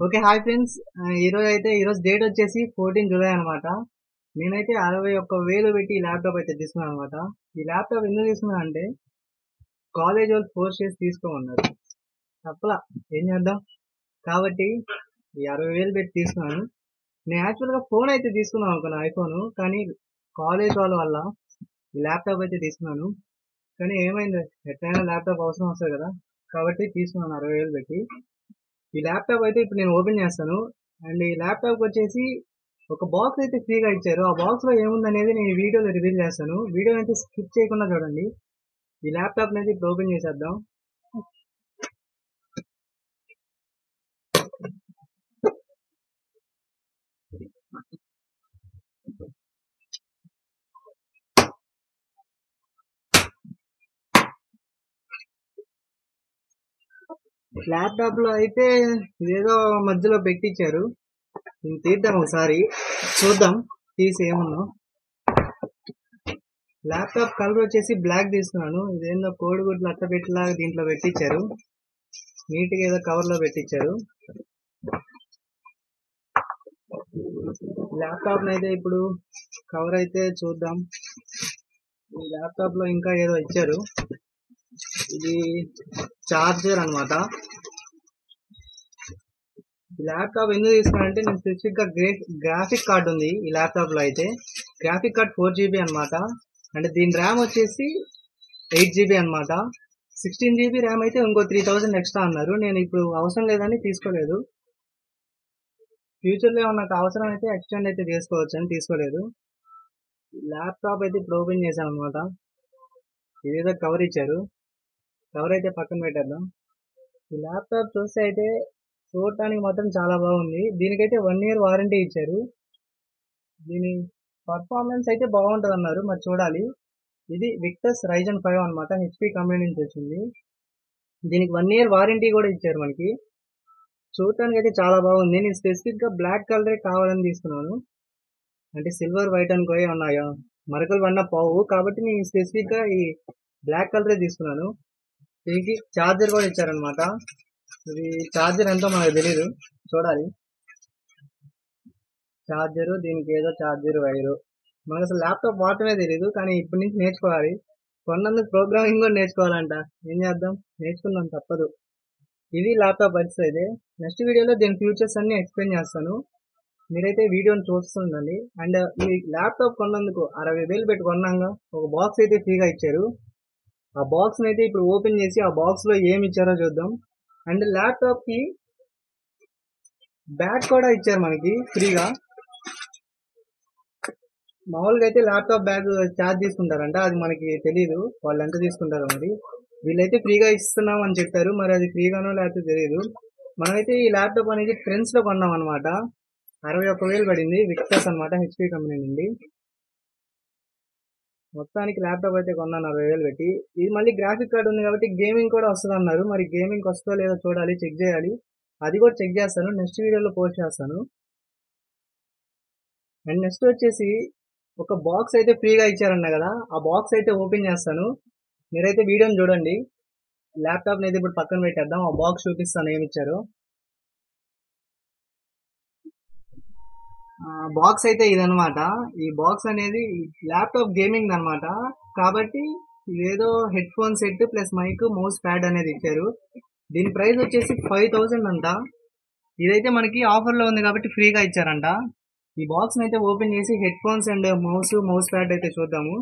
Okay. Hi friends. ఈరోజు date వచ్చేసి 14 July అనమాట. నేనైతే 61,000 పెట్టి ఈ ల్యాప్టాప్ అయితే తీసుకున్నాను అనమాట. ఈ ల్యాప్టాప్ ఎందుకు తీసుకున్నా అంటే కాలేజ్ వాళ్ళు ఫోర్స్ చేసి తీసుకోమన్నారు. తప్పలా, ఏం చేద్దాం. కాబట్టి ఈ 60,000 పెట్టి తీసుకున్నాను. నేను యాక్చువల్గా ఫోన్ అయితే తీసుకున్నాను అనుకున్నా, ఐఫోన్. కానీ కాలేజ్ వాళ్ళ వల్ల ఈ ల్యాప్టాప్ అయితే తీసుకున్నాను. కానీ ఏమైంది, ఎట్లయినా ల్యాప్టాప్ అవసరం వస్తుంది కదా, కాబట్టి తీసుకున్నాను 60,000 పెట్టి. ఈ ల్యాప్టాప్ అయితే ఇప్పుడు నేను ఓపెన్ చేస్తాను. అండ్ ఈ ల్యాప్టాప్ వచ్చేసి ఒక బాక్స్ అయితే ఫ్రీగా ఇచ్చారు. ఆ బాక్స్ లో ఏముంది అనేది నేను ఈ వీడియోలో రివీల్ చేస్తాను. వీడియో అయితే స్కిప్ చేయకుండా చూడండి. ఈ ల్యాప్టాప్ అనేది ఇప్పుడు ఓపెన్ చేసేద్దాం. ల్యాప్టాప్ లో అయితే ఇదేదో మధ్యలో పెట్టించారు. నేను తీద్దాం ఒకసారి, చూద్దాం తీసి ఏమున్నా. ల్యాప్టాప్ కలర్ వచ్చేసి బ్లాక్ తీసుకున్నాను. ఇదేందో కోడిగుడ్లు అట్ట పెట్టిలాగా దీంట్లో పెట్టించారు. నీట్ గా ఏదో కవర్ లో పెట్టించారు. ల్యాప్టాప్ అయితే ఇప్పుడు కవర్ అయితే చూద్దాం. ఈ ల్యాప్టాప్ లో ఇంకా ఏదో ఇచ్చారు. ఇది చార్జర్ అన్నమాట. ఈ ల్యాప్టాప్ ఎందుకు తీసుకున్నానంటే నేను స్పెసిఫిక్ గా గ్రాఫిక్ కార్డ్ ఉంది ఈ ల్యాప్టాప్ లో. అయితే గ్రాఫిక్ కార్డ్ 4GB అనమాట. అంటే దీని ర్యామ్ వచ్చేసి 8GB అనమాట. 16GB ర్యామ్ అయితే ఇంకో 3000 ఎక్స్ట్రా అన్నారు. నేను ఇప్పుడు అవసరం లేదని తీసుకోలేదు. ఫ్యూచర్ లో నాకు అవసరం అయితే ఎక్స్టెండ్ అయితే చేసుకోవచ్చు అని తీసుకోలేదు. ల్యాప్టాప్ అయితే ఇప్పుడు ఓపెన్ చేశాను అనమాట. ఇదేదో కవర్ ఇచ్చారు. కవర్ అయితే పక్కన పెట్టేద్దాం. ఈ ల్యాప్టాప్ చూస్తే అయితే చూడటానికి మాత్రం చాలా బాగుంది. దీనికైతే 1 year వారంటీ ఇచ్చారు. దీని పర్ఫార్మెన్స్ అయితే బాగుంటుంది అన్నారు, మరి చూడాలి. ఇది విక్టస్ రైజన్ 5 అనమాట, హెచ్పి కంపెనీ నుంచి వచ్చింది. దీనికి 1 year వారంటీ కూడా ఇచ్చారు మనకి. చూడటానికి అయితే చాలా బాగుంది. నేను స్పెసిఫిక్ గా బ్లాక్ కలరే కావాలని తీసుకున్నాను. అంటే సిల్వర్ వైట్ అనుకో ఉన్నాయా, మరకలు పడిన పోవు, కాబట్టి నేను స్పెసిఫిక్ గా ఈ బ్లాక్ కలరే తీసుకున్నాను. దీనికి ఛార్జర్ కూడా ఇచ్చారనమాట. ఇది ఛార్జర్ ఎంతో మనకు తెలీదు, చూడాలి. ఛార్జరు, దీనికి ఏదో ఛార్జర్ వైరు. మనకు అసలు ల్యాప్టాప్ వాడటమే తెలీదు, కానీ ఇప్పటి నుంచి నేర్చుకోవాలి. కొన్నందుకు ప్రోగ్రామింగ్ కూడా నేర్చుకోవాలంట. ఏం చేద్దాం, నేర్చుకుందాం, తప్పదు. ఇది ల్యాప్టాప్ పరిస్థితి అయితే. నెక్స్ట్ వీడియోలో దీని ఫ్యూచర్స్ అన్ని ఎక్స్ప్లెయిన్ చేస్తాను. మీరైతే వీడియోని చూస్తుండండి. అండ్ ఈ ల్యాప్టాప్ కొన్నందుకు 60,000 పెట్టి కొన్నాగా ఒక బాక్స్ అయితే ఫ్రీగా ఇచ్చారు. ఆ బాక్స్ అయితే ఇప్పుడు ఓపెన్ చేసి ఆ బాక్స్ లో ఏమి ఇచ్చారో చూద్దాం. అండ్ ల్యాప్టాప్ కి బ్యాగ్ కూడా ఇచ్చారు మనకి ఫ్రీగా. మామూలుగా అయితే ల్యాప్టాప్ బ్యాగ్ ఛార్జ్ తీసుకుంటారంట, అది మనకి తెలీదు వాళ్ళు ఎంత తీసుకుంటారో. మరి వీళ్ళైతే ఫ్రీగా ఇస్తున్నాం అని చెప్పారు, మరి అది ఫ్రీగానో లేకపోతే తెలియదు. మనమైతే ఈ ల్యాప్టాప్ అనేది ట్రెండ్స్ లో కొన్నాం అనమాట. 61,000 పడింది. విక్టస్ అనమాట, హెచ్పి కంపెనీ నుండి. మొత్తానికి ల్యాప్టాప్ అయితే కొన్నాను 60,000 పెట్టి. ఇది మళ్ళీ గ్రాఫిక్ కార్డ్ ఉంది కాబట్టి గేమింగ్ కూడా వస్తుంది అన్నారు. మరి గేమింగ్ వస్తుందో లేదో చూడాలి, చెక్ చేయాలి. అది కూడా చెక్ చేస్తాను, నెక్స్ట్ వీడియోలో పోస్ట్ చేస్తాను. అండ్ నెక్స్ట్ వచ్చేసి ఒక బాక్స్ అయితే ఫ్రీగా ఇచ్చారన్న కదా, ఆ బాక్స్ అయితే ఓపెన్ చేస్తాను. మీరైతే వీడియోని చూడండి. ల్యాప్టాప్ అయితే ఇప్పుడు పక్కన పెట్టేద్దాం, ఆ బాక్స్ చూపిస్తాను ఏమి ఇచ్చారు. బాక్స్ అయితే ఇదనమాట. ఈ బాక్స్ అనేది ల్యాప్టాప్ గేమింగ్ అనమాట. కాబట్టి ఇదేదో headphone set plus mic mouse pad అనేది ఇచ్చారు. దీని ప్రైస్ వచ్చేసి 5,000 అంట. ఇదైతే మనకి ఆఫర్ లో ఉంది కాబట్టి ఫ్రీగా ఇచ్చారంట. ఈ బాక్స్ అయితే ఓపెన్ చేసి head phones and mouse pad అయితే చూద్దాము.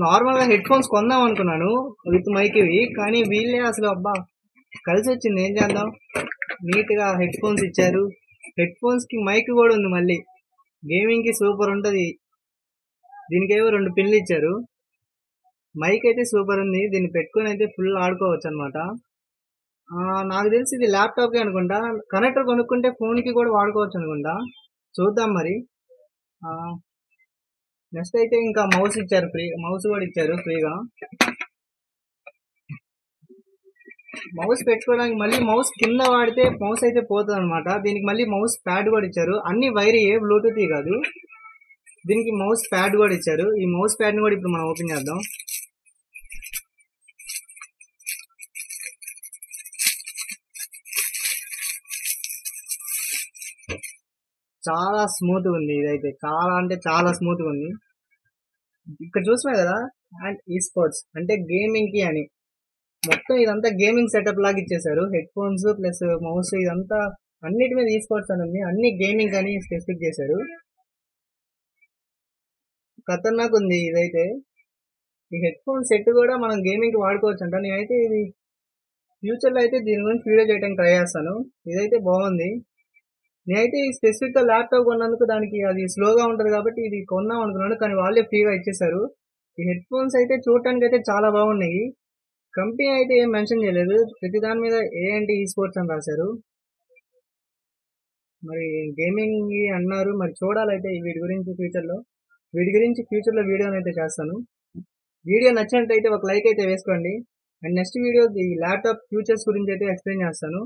నార్మల్ గా హెడ్ ఫోన్స్ కొందాం అనుకున్నాను విత్ మైక్ ఇవి, కానీ వీళ్ళే అసలు అబ్బా కలిసి వచ్చింది. ఏం చేద్దాం, నీట్ గా హెడ్ ఫోన్స్ ఇచ్చారు. హెడ్ ఫోన్స్ కి మైక్ కూడా ఉంది మళ్ళీ. గేమింగ్ కి సూపర్ ఉంటది. దీనికేవో 2 పిన్లు ఇచ్చారు. మైక్ అయితే సూపర్ ఉంది. దీన్ని పెట్టుకుని అయితే ఫుల్ ఆడుకోవచ్చు అనమాట. నాకు తెలిసి ఇది ల్యాప్టాప్ కి అనుకుంటా. కనెక్టర్ కొనుక్కుంటే ఫోన్ కి కూడా వాడుకోవచ్చు అనుకుంటా. చూద్దాం మరి. నెక్స్ట్ అయితే ఇంకా మౌస్ ఇచ్చారు, మౌస్ కూడా ఇచ్చారు ఫ్రీగా. మౌస్ పెట్టుకోవడానికి మళ్ళీ మౌస్ కింద వాడితే మౌస్ అయితే పోతుంది అనమాట. దీనికి మళ్ళీ మౌస్ ప్యాడ్ కూడా ఇచ్చారు. అన్ని వైర్ ఏ బ్లూటూత్ కాదు. దీనికి మౌస్ ప్యాడ్ కూడా ఇచ్చారు. ఈ మౌస్ ప్యాడ్ ని కూడా ఇప్పుడు మనం ఓపెన్ చేద్దాం. చాలా స్మూత్ ఉంది. ఇదైతే చాలా అంటే చాలా స్మూత్ ఉంది. ఇక్కడ చూస్తున్నారు కదా, అండ్ ఈ స్పోర్ట్స్ అంటే గేమింగ్ కి అని మొత్తం ఇదంతా గేమింగ్ సెటప్ లాగా ఇచ్చేసారు. హెడ్ ఫోన్స్ ప్లస్ మౌస్ ఇదంతా అన్నిటి మీద ఈ స్పోర్ట్స్ అని ఉంది. అన్ని గేమింగ్ అని స్పెసిఫిక్ చేశారు. ఖతర్నాక్ ఉంది ఇదైతే. ఈ హెడ్ ఫోన్ సెట్ కూడా మనం గేమింగ్ కి వాడుకోవచ్చు అంట. నేనైతే ఇది ఫ్యూచర్ లో అయితే దీని గురించి వీడియో చేయడానికి ట్రై చేస్తాను. ఇదైతే బాగుంది. నేనైతే ఈ స్పెసిఫిక్ గా ల్యాప్టాప్ కొన్నందుకు దానికి అది స్లోగా ఉంటది కాబట్టి ఇది కొందాం అనుకున్నాను, కానీ వాళ్ళే ఫ్రీగా ఇచ్చేసారు. ఈ హెడ్ ఫోన్స్ అయితే చూడటానికి అయితే చాలా బాగున్నాయి. కంపెనీ అయితే ఏం మెన్షన్ చేయలేదు, ప్రతి దాని మీద ఏంటి ఈ స్పోర్ట్స్ అని రాశారు. మరి గేమింగ్ అన్నారు, మరి చూడాలైతే వీటి గురించి ఫ్యూచర్ లో వీడియో అయితే చేస్తాను. వీడియో నచ్చినట్టయితే ఒక లైక్ అయితే వేసుకోండి. అండ్ నెక్స్ట్ వీడియో ఈ ల్యాప్టాప్ ఫ్యూచర్స్ గురించి అయితే ఎక్స్ప్లెయిన్ చేస్తాను.